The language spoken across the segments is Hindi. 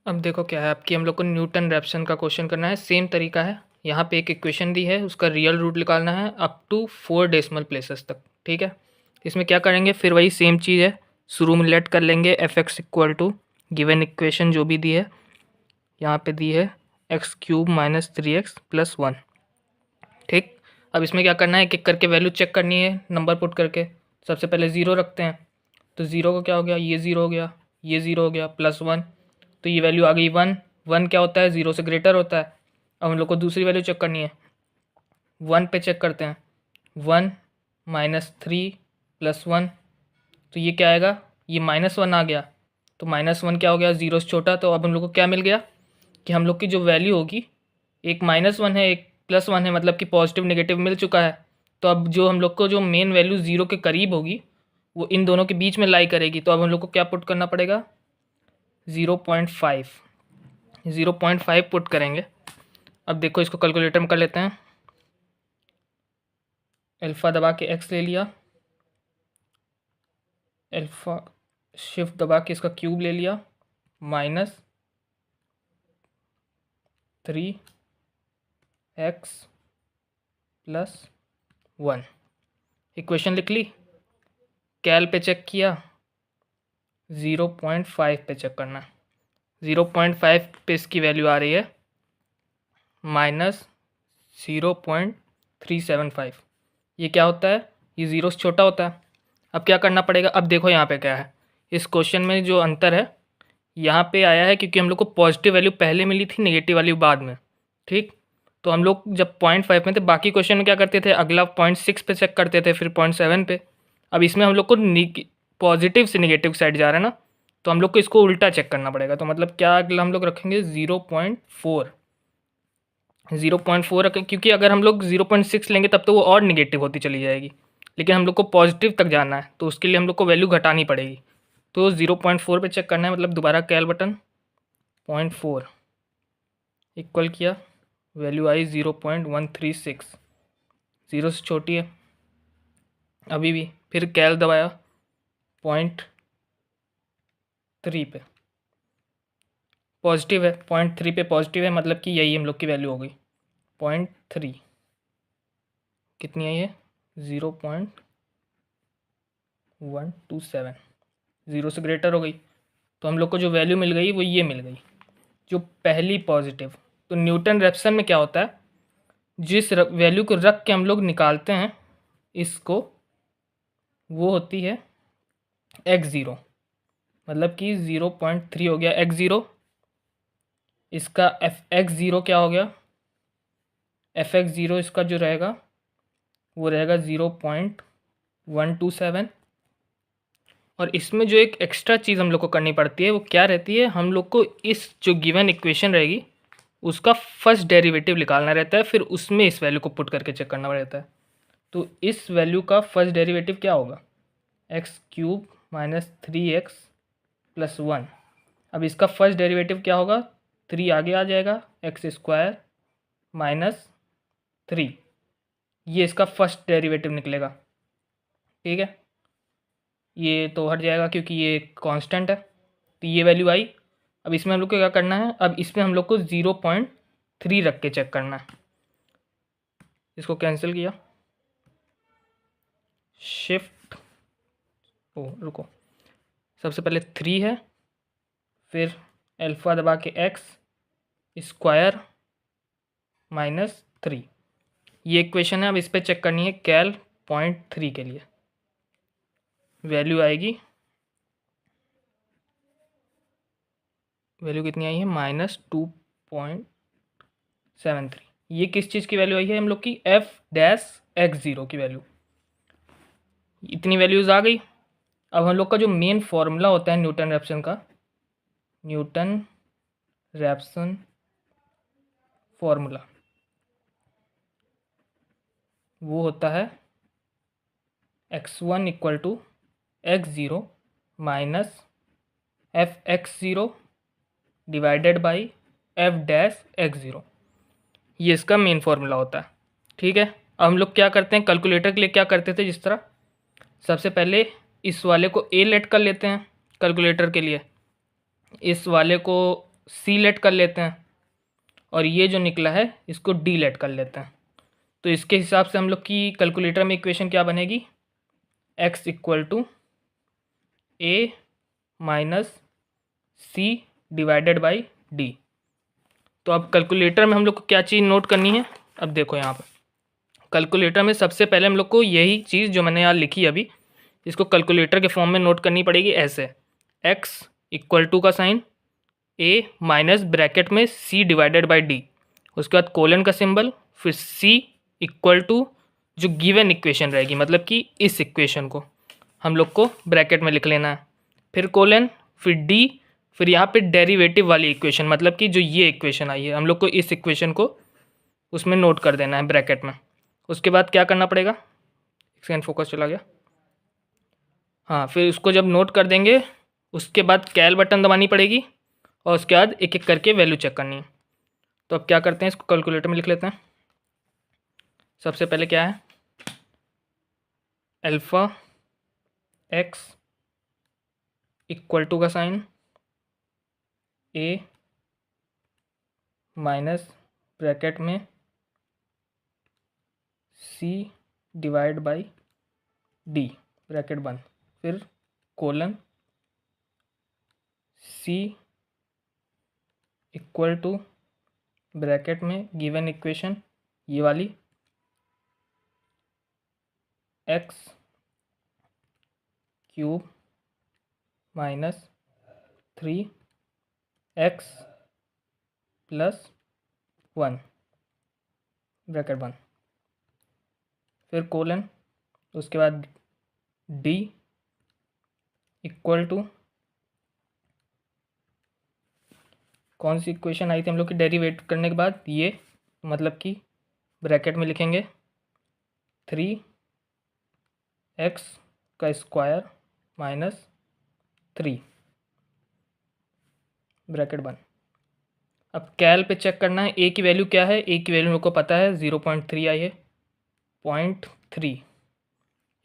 अब देखो क्या है आपकी, हम लोग को न्यूटन रैप्सन का क्वेश्चन करना है। सेम तरीका है, यहाँ पे एक इक्वेशन दी है, उसका रियल रूट निकालना है अप टू 4 डेसिमल प्लेसेस तक। ठीक है, इसमें क्या करेंगे, फिर वही सेम चीज़ है, शुरू में लेट कर लेंगे F X equal to given equation जो भी दी है, यहाँ पे दी है x cube minus 3x plus 1। ठीक, अब इसमें क्या करना है, एक एक करके वैल्यू चेक करनी है नंबर पुट करके। सबसे पहले ज़ीरो रखते हैं, तो ज़ीरो का क्या हो गया, ये ज़ीरो हो गया, ये ज़ीरो हो गया, प्लस 1, तो ये वैल्यू आ गई 1। 1 क्या होता है, ज़ीरो से ग्रेटर होता है। अब हम लोग को दूसरी वैल्यू चेक करनी है, 1 पे चेक करते हैं, 1 माइनस 3 प्लस 1, तो ये क्या आएगा, ये -1 आ गया। तो -1 क्या हो गया, ज़ीरो से छोटा। तो अब हम लोग को क्या मिल गया कि हम लोग की जो वैल्यू होगी, एक -1 है एक +1 है, मतलब कि पॉजिटिव नेगेटिव मिल चुका है। तो अब जो हम लोग को जो मेन वैल्यू ज़ीरो के करीब होगी वो इन दोनों के बीच में लाई करेगी। तो अब हम लोग को क्या पुट करना पड़ेगा, 0.5 पुट करेंगे। अब देखो इसको कैलकुलेटर में कर लेते हैं। अल्फ़ा दबा के x ले लिया, अल्फ़ा शिफ्ट दबा के इसका क्यूब ले लिया, -3x प्लस 1। इक्वेशन लिख ली, कैल पे चेक किया, 0.5 पे चेक करना। 0.5 पे इसकी वैल्यू आ रही है -0.375। ये क्या होता है, ये ज़ीरो से छोटा होता है। अब क्या करना पड़ेगा, अब देखो यहाँ पे क्या है, इस क्वेश्चन में जो अंतर है यहाँ पे आया है क्योंकि हम लोग को पॉजिटिव वैल्यू पहले मिली थी, नेगेटिव वैल्यू बाद में। ठीक, तो हम लोग जब 0.5 में थे, बाकी क्वेश्चन में क्या करते थे, अगला 0.6 पे चेक करते थे, फिर 0.7 पे। अब इसमें हम लोग को पॉजिटिव से नेगेटिव साइड जा रहा है ना, तो हम लोग को इसको उल्टा चेक करना पड़ेगा। तो मतलब क्या अगला हम लोग रखेंगे 0.4 रखें, क्योंकि अगर हम लोग 0.6 लेंगे तब तो वो और निगेटिव होती चली जाएगी, लेकिन हम लोग को पॉजिटिव तक जाना है तो उसके लिए हम लोग को वैल्यू घटानी पड़ेगी। तो 0.4 पे चेक करना है, मतलब दोबारा कैल बटन 0.4 इक्वल किया, वैल्यू आई 0.136, ज़ीरो से छोटी है अभी भी। फिर कैल दबाया 0.3 पे, पॉजिटिव है, 0.3 पे पॉजिटिव है, मतलब कि यही हम लोग की वैल्यू हो गई 0.3। कितनी आई है, 0.127, ज़ीरो से ग्रेटर हो गई। तो हम लोग को जो वैल्यू मिल गई वो ये मिल गई, जो पहली पॉजिटिव। तो न्यूटन रैप्सन में क्या होता है, जिस वैल्यू को रख के हम लोग निकालते हैं इसको, वो होती है x0, मतलब कि 0.3 हो गया x0। इसका x0 क्या हो गया, fx0 इसका जो रहेगा वो रहेगा 0.127। और इसमें जो एक एक्स्ट्रा चीज़ हम लोग को करनी पड़ती है वो क्या रहती है, हम लोग को इस जो गिवन इक्वेशन रहेगी उसका फर्स्ट डेरिवेटिव निकालना रहता है, फिर उसमें इस वैल्यू को पुट करके चेक करना रहता है। तो इस वैल्यू का फर्स्ट डेरिवेटिव क्या होगा, x cube minus 3x plus 1। अब इसका फर्स्ट डेरिवेटिव क्या होगा, 3 आगे आ जाएगा, एक्स स्क्वायर माइनस 3, ये इसका फर्स्ट डेरिवेटिव निकलेगा। ठीक है, ये तो हट जाएगा क्योंकि ये कांस्टेंट है, तो ये वैल्यू आई। अब इसमें हम लोग को क्या करना है, अब इसमें हम लोग को 0.3 रख के चेक करना है। इसको कैंसिल किया, शिफ्ट रुको, सबसे पहले 3 है, फिर अल्फ़ा दबा के एक्स स्क्वायर माइनस 3, ये इक्वेशन है। अब इस पर चेक करनी है कैल 0.3 के लिए, वैल्यू आएगी, वैल्यू कितनी आई है, -2.73। ये किस चीज़ की वैल्यू आई है, हम लोग की f-x0 की वैल्यू। इतनी वैल्यूज़ आ गई। अब हम लोग का जो मेन फॉर्मूला होता है न्यूटन रैप्सन का, न्यूटन रैप्सन फॉर्मूला, वो होता है x1 equal to x0 minus f(x0) divided by f'(x0), ये इसका मेन फॉर्मूला होता है। ठीक है, अब हम लोग क्या करते हैं, कैलकुलेटर के लिए क्या करते थे, जिस तरह सबसे पहले इस वाले को a लेट कर लेते हैं कैलकुलेटर के लिए, इस वाले को सी लेट कर लेते हैं और ये जो निकला है इसको डी लेट कर लेते हैं। तो इसके हिसाब से हम लोग की कैलकुलेटर में इक्वेशन क्या बनेगी, x equal to A minus C divided by D. तो अब कैलकुलेटर में हम लोग को क्या चीज़ नोट करनी है, अब देखो यहाँ पर कैलकुलेटर में सबसे पहले हम लोग को यही चीज़ जो मैंने यहाँ लिखी अभी, इसको कैलकुलेटर के फॉर्म में नोट करनी पड़ेगी ऐसे, x इक्वल टू का साइन a माइनस ब्रैकेट में c डिवाइडेड बाई डी, उसके बाद कोलन का सिंबल, फिर c इक्वल टू जो गिवन इक्वेशन रहेगी, मतलब कि इस इक्वेशन को हम लोग को ब्रैकेट में लिख लेना है, फिर कोलन, फिर d, फिर यहाँ पे डेरिवेटिव वाली इक्वेशन, मतलब कि जो ये इक्वेशन आई है हम लोग को इस इक्वेशन को उसमें नोट कर देना है ब्रैकेट में। उसके बाद क्या करना पड़ेगा, एक सेकंड फोकस चला गया, हाँ, फिर उसको जब नोट कर देंगे उसके बाद कैल बटन दबानी पड़ेगी और उसके बाद एक एक करके वैल्यू चेक करनी है। तो अब क्या करते हैं, इसको कैलकुलेटर में लिख लेते हैं। सबसे पहले क्या है, अल्फ़ा एक्स इक्वल टू का साइन ए माइनस ब्रैकेट में सी डिवाइड बाई डी ब्रैकेट बंद, फिर colon C equal to bracket में गिवन इक्वेशन ये वाली x cube minus 3x plus 1 bracket बंद, फिर कोलन, उसके बाद d इक्वल टू कौन सी इक्वेशन आई थी हम लोग की डेरिवेट करने के बाद, ये मतलब कि ब्रैकेट में लिखेंगे 3x का स्क्वायर माइनस 3 ब्रैकेट बंद। अब कैल पे चेक करना है ए की वैल्यू क्या है, ए की वैल्यू मेरे को पता है 0.3 आई है, 0.3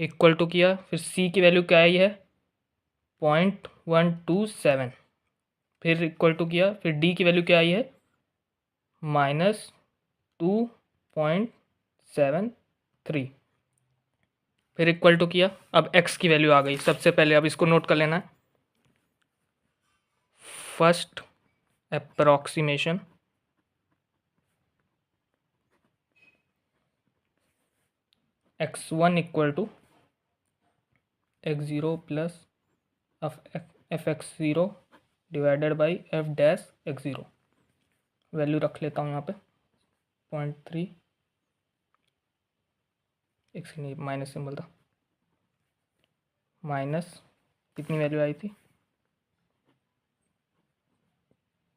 इक्वल टू किया, फिर सी की वैल्यू क्या आई है 0.127, फिर इक्वल टू किया, फिर डी की वैल्यू क्या आई है -2.73, फिर इक्वल टू किया। अब x की वैल्यू आ गई सबसे पहले, अब इसको नोट कर लेना है, first approximation x1 equal to x0 plus F X zero divided by F dash x0, value रख लेता हूँ यहाँ पे 0.3, एक से नहीं माइनस सिंबल था, माइनस कितनी वैल्यू आई थी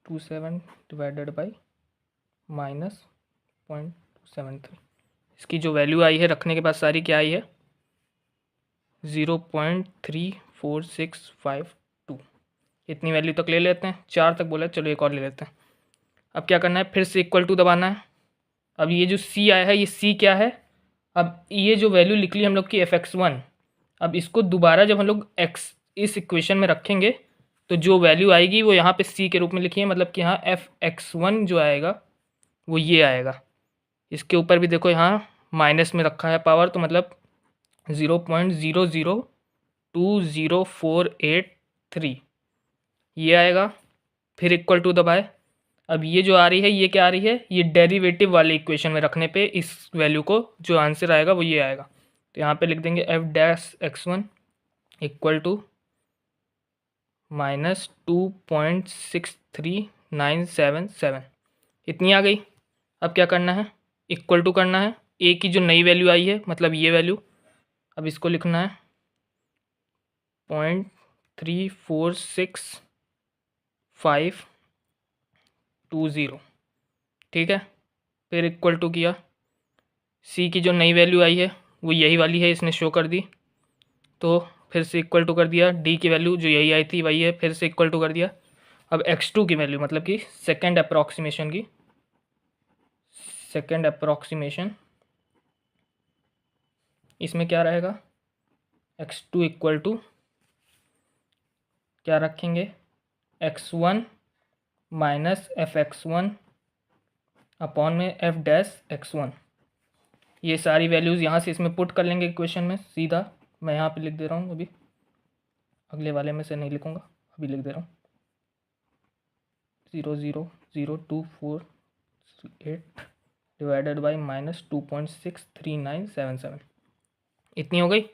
27 डिवाइडेड बाई माइनस 0.273, इसकी जो वैल्यू आई है रखने के बाद सारी क्या आई है 0.34652, इतनी वैल्यू तक ले लेते हैं, 4 तक बोला, चलो एक और ले लेते हैं। अब क्या करना है, फिर से इक्वल टू दबाना है। अब ये जो c आया है ये c क्या है, अब ये जो वैल्यू लिख ली हम लोग की fx1, अब इसको दोबारा जब हम लोग x इस इक्वेशन में रखेंगे तो जो वैल्यू आएगी वो यहाँ पे c के रूप में लिखी है, मतलब कि यहाँ fx1 जो आएगा वो ये आएगा, इसके ऊपर भी देखो यहाँ माइनस में रखा है पावर, तो मतलब 0.002048 ये आएगा, फिर इक्वल टू दबाए। अब ये जो आ रही है ये क्या आ रही है, ये डेरिवेटिव वाली इक्वेशन में रखने पे इस वैल्यू को जो आंसर आएगा वो ये आएगा, तो यहाँ पे लिख देंगे F dash x1 equal to -2.63977, इतनी आ गई। अब क्या करना है, इक्वल टू करना है, ए की जो नई वैल्यू आई है मतलब ये वैल्यू, अब इसको लिखना है 0.346520, ठीक है, फिर इक्वल टू किया, सी की जो नई वैल्यू आई है वो यही वाली है, इसने शो कर दी, तो फिर से इक्वल टू कर दिया, डी की वैल्यू जो यही आई थी वही है, फिर से इक्वल टू कर दिया। अब x2 की वैल्यू मतलब कि सेकेंड अप्रॉक्सीमेशन इसमें क्या रहेगा, x2 इक्वल टू क्या रखेंगे x1 माइनस f(x1) अपॉन में f'(x1). ये सारी वैल्यूज़ यहाँ से इसमें पुट कर लेंगे इक्वेशन में सीधा। मैं यहाँ पे लिख दे रहा हूँ, अभी अगले वाले में से नहीं लिखूँगा, अभी लिख दे रहा हूँ 0.00248 डिवाइडेड बाई -2.63977। इतनी हो गई।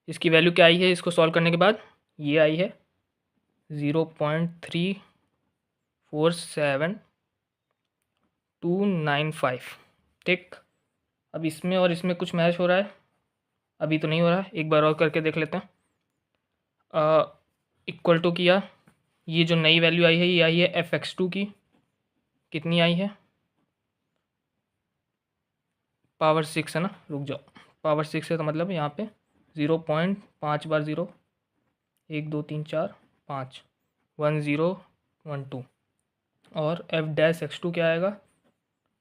इसकी वैल्यू क्या आई है इसको सॉल्व करने के बाद? ये आई है 0.347295। ठीक, अब इसमें और इसमें कुछ मैच हो रहा है? अभी तो नहीं हो रहा है, एक बार और करके देख लेते हैं। इक्वल टू किया, ये जो नई वैल्यू आई है ये आई है f(x2) की, कितनी आई है? पावर 6 है ना, रुक जाओ, पावर 6 है तो मतलब यहाँ पे 0.5 बार 0, 1 2 3 4 5, 1012। और f'(x2) क्या आएगा?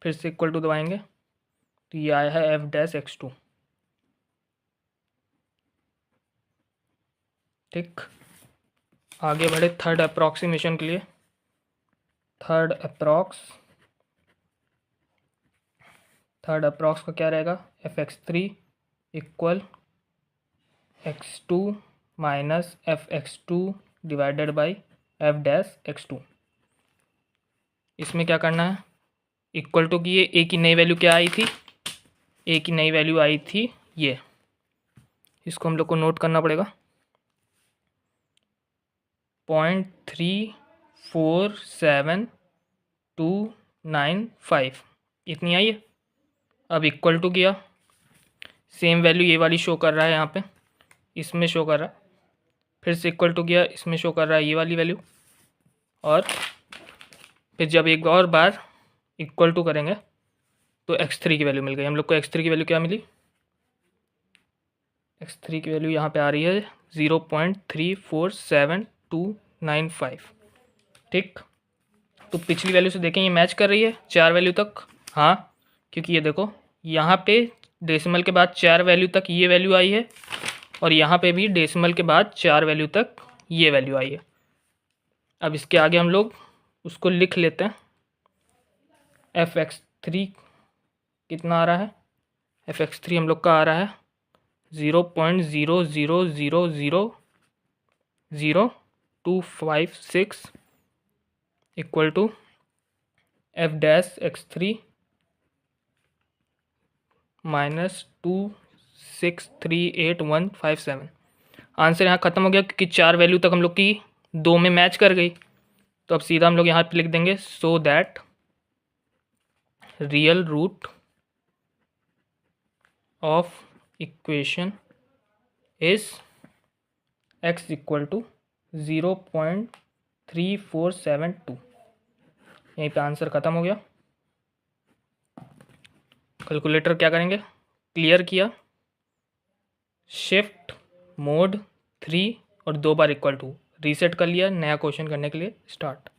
फिर से इक्वल टू दबाएंगे तो ये आया है f'(x2). ठीक, आगे बढ़े थर्ड अप्रॉक्सीमेशन के लिए। थर्ड अप्रॉक्स का क्या रहेगा? f(x3) equal x2 minus f(x2) divided by f'(x2). इसमें क्या करना है? इक्वल टू की ए की नई वैल्यू क्या आई थी? ए की नई वैल्यू आई थी ये, इसको हम लोग को नोट करना पड़ेगा 0.347295, इतनी आई है। अब इक्वल टू किया, सेम वैल्यू ये वाली शो कर रहा है यहाँ पे, इसमें शो कर रहा है। फिर से इक्वल टू किया, इसमें शो कर रहा है ये वाली वैल्यू। और फिर जब एक और बार इक्वल टू करेंगे तो x3 की वैल्यू मिल गई हम लोग को। x3 की वैल्यू क्या मिली? x3 की वैल्यू यहाँ पे आ रही है 0.347295। ठीक, तो पिछली वैल्यू से देखें ये मैच कर रही है 4 वैल्यू तक। हाँ, क्योंकि ये देखो यहाँ पे डेसिमल के बाद 4 वैल्यू तक ये वैल्यू आई है, और यहाँ पे भी डेसिमल के बाद 4 वैल्यू तक ये वैल्यू आई है। अब इसके आगे हम लोग उसको लिख लेते हैं। f(x3) कितना आ रहा है? f(x3) हम लोग का आ रहा है 0.0000256 equal to f'(x3) minus 2638157। Answer यहाँ ख़त्म हो गया क्योंकि 4 वैल्यू तक हम लोग की 2 में मैच कर गई। तो अब सीधा हम लोग यहाँ पे लिख देंगे so that real root of equation is x equal to 0.3472। यहीं पे आंसर ख़त्म हो गया। कैलकुलेटर क्या करेंगे? क्लियर किया, शिफ्ट मोड 3 और 2 बार इक्वल टू, रीसेट कर लिया नया क्वेश्चन करने के लिए, स्टार्ट।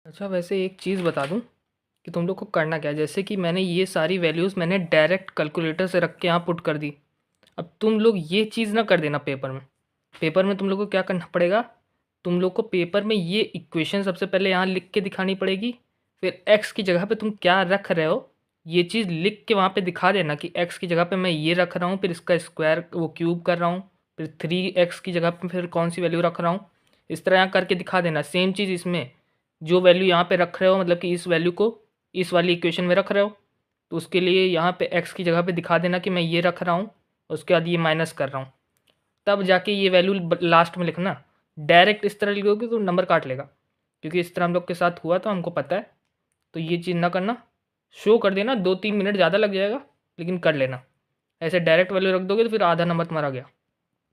अच्छा, वैसे एक चीज़ बता दूं कि तुम लोग को करना क्या है। जैसे कि मैंने ये सारी वैल्यूज़ मैंने डायरेक्ट कैलकुलेटर से रख के यहाँ पुट कर दी। अब तुम लोग ये चीज़ ना कर देना पेपर में। पेपर में तुम लोग को क्या करना पड़ेगा? तुम लोग को पेपर में ये इक्वेशन सबसे पहले यहाँ लिख के दिखानी पड़ेगी। फिर x की जगह पे तुम क्या रख रहे हो ये चीज़ लिख के वहाँ पे दिखा देना कि x की जगह पे मैं ये रख रहा हूँ, फिर इसका स्क्वायर वो क्यूब कर रहा हूँ, फिर 3x की जगह पे फिर कौन सी वैल्यू रख रहा हूँ, इस तरह यहाँ करके दिखा देना। सेम चीज़ इसमें जो वैल्यू यहाँ पे रख रहे हो, मतलब कि इस वैल्यू को इस वाली इक्वेशन में रख रहे हो, तो उसके लिए यहाँ पे x की जगह पे दिखा देना कि मैं ये रख रहा हूँ, उसके बाद ये माइनस कर रहा हूँ, तब जाके ये वैल्यू लास्ट में लिखना। डायरेक्ट इस तरह लिखोगे तो नंबर काट लेगा, क्योंकि इस तरह हम लोग के साथ हुआ तो हमको पता है। तो ये चीज़ ना करना, शो कर देना, 2-3 मिनट ज़्यादा लग जाएगा लेकिन कर लेना। ऐसे डायरेक्ट वैल्यू रख दोगे तो फिर आधा नंबर तुम्हारा गया।